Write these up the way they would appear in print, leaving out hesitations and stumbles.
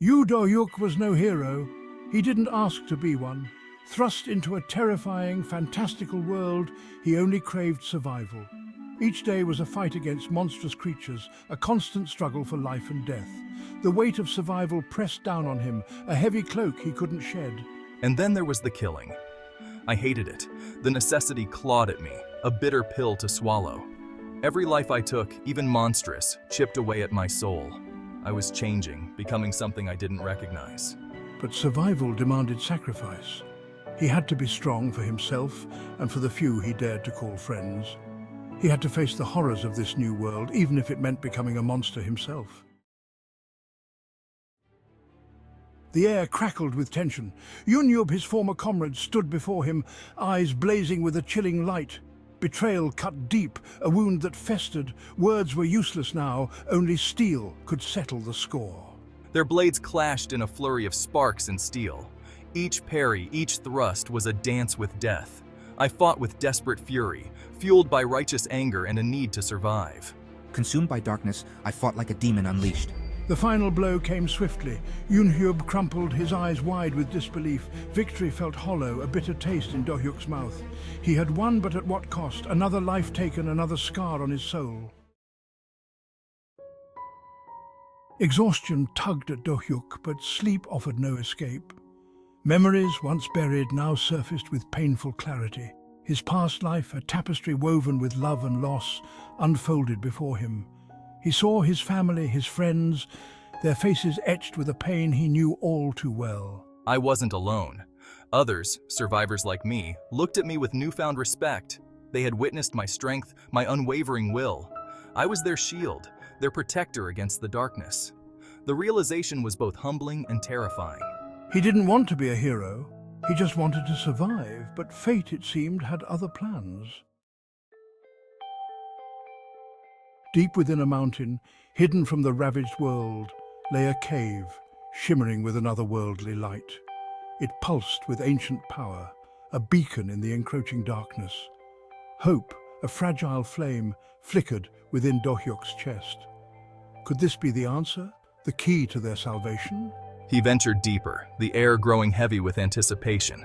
Dohyuk was no hero. He didn't ask to be one. Thrust into a terrifying, fantastical world, he only craved survival. Each day was a fight against monstrous creatures, a constant struggle for life and death. The weight of survival pressed down on him, a heavy cloak he couldn't shed. And then there was the killing. I hated it. The necessity clawed at me, a bitter pill to swallow. Every life I took, even monstrous, chipped away at my soul. I was changing, becoming something I didn't recognize. But survival demanded sacrifice. He had to be strong for himself and for the few he dared to call friends. He had to face the horrors of this new world, even if it meant becoming a monster himself. The air crackled with tension. Unbreakable, his former comrade, stood before him, eyes blazing with a chilling light. Betrayal cut deep, a wound that festered. Words were useless now, only steel could settle the score. Their blades clashed in a flurry of sparks and steel. Each parry, each thrust was a dance with death. I fought with desperate fury, fueled by righteous anger and a need to survive. Consumed by darkness, I fought like a demon unleashed. The final blow came swiftly. Unbreakable crumpled, his eyes wide with disbelief. Victory felt hollow, a bitter taste in Dohyuk's mouth. He had won, but at what cost? Another life taken, another scar on his soul. Exhaustion tugged at Dohyuk, but sleep offered no escape. Memories, once buried, now surfaced with painful clarity. His past life, a tapestry woven with love and loss, unfolded before him. He saw his family, his friends, their faces etched with a pain he knew all too well. I wasn't alone. Others, survivors like me, looked at me with newfound respect. They had witnessed my strength, my unwavering will. I was their shield, their protector against the darkness. The realization was both humbling and terrifying. He didn't want to be a hero. He just wanted to survive, but fate, it seemed, had other plans. Deep within a mountain, hidden from the ravaged world, lay a cave, shimmering with an otherworldly light. It pulsed with ancient power, a beacon in the encroaching darkness. Hope, a fragile flame, flickered within Dohyuk's chest. Could this be the answer, the key to their salvation? He ventured deeper, the air growing heavy with anticipation.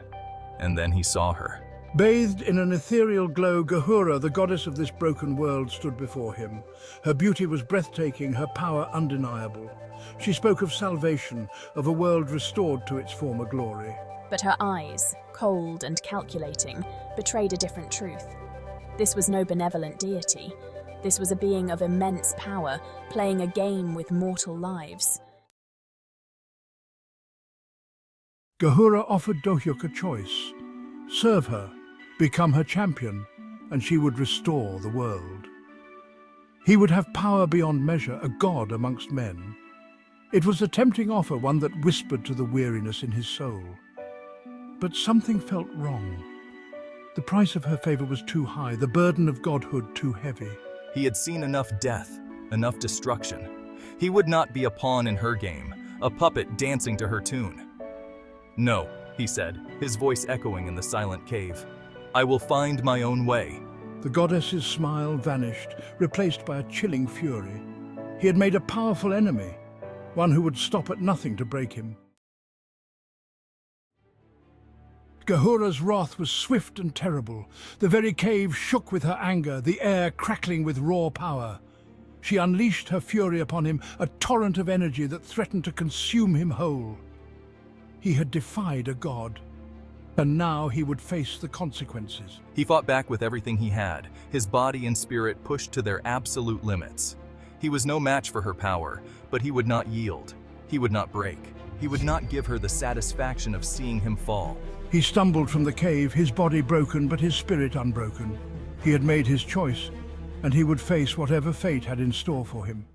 And then he saw her. Bathed in an ethereal glow, Gahura, the goddess of this broken world, stood before him. Her beauty was breathtaking, her power undeniable. She spoke of salvation, of a world restored to its former glory. But her eyes, cold and calculating, betrayed a different truth. This was no benevolent deity. This was a being of immense power, playing a game with mortal lives. Gahura offered Dohyuk a choice. Serve her, become her champion, and she would restore the world. He would have power beyond measure, a god amongst men. It was a tempting offer, one that whispered to the weariness in his soul. But something felt wrong. The price of her favor was too high, the burden of godhood too heavy. He had seen enough death, enough destruction. He would not be a pawn in her game, a puppet dancing to her tune. No, he said, his voice echoing in the silent cave. I will find my own way. The goddess's smile vanished, replaced by a chilling fury. He had made a powerful enemy, one who would stop at nothing to break him. Gahura's wrath was swift and terrible. The very cave shook with her anger, the air crackling with raw power. She unleashed her fury upon him, a torrent of energy that threatened to consume him whole. He had defied a god, and now he would face the consequences. He fought back with everything he had, his body and spirit pushed to their absolute limits. He was no match for her power, but he would not yield. He would not break. He would not give her the satisfaction of seeing him fall. He stumbled from the cave, his body broken, but his spirit unbroken. He had made his choice, and he would face whatever fate had in store for him.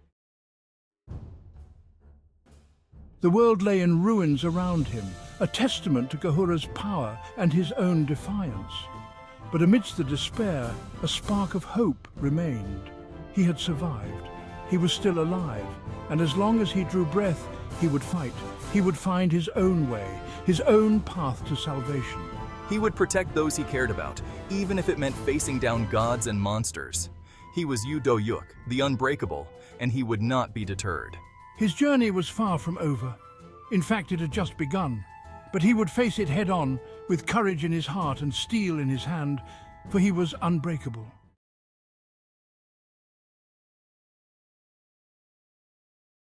The world lay in ruins around him, a testament to Gahura's power and his own defiance. But amidst the despair, a spark of hope remained. He had survived. He was still alive, and as long as he drew breath, he would fight. He would find his own way, his own path to salvation. He would protect those he cared about, even if it meant facing down gods and monsters. He was Dohyuk, the Unbreakable, and he would not be deterred. His journey was far from over. In fact, it had just begun. But he would face it head on, with courage in his heart and steel in his hand, for he was unbreakable.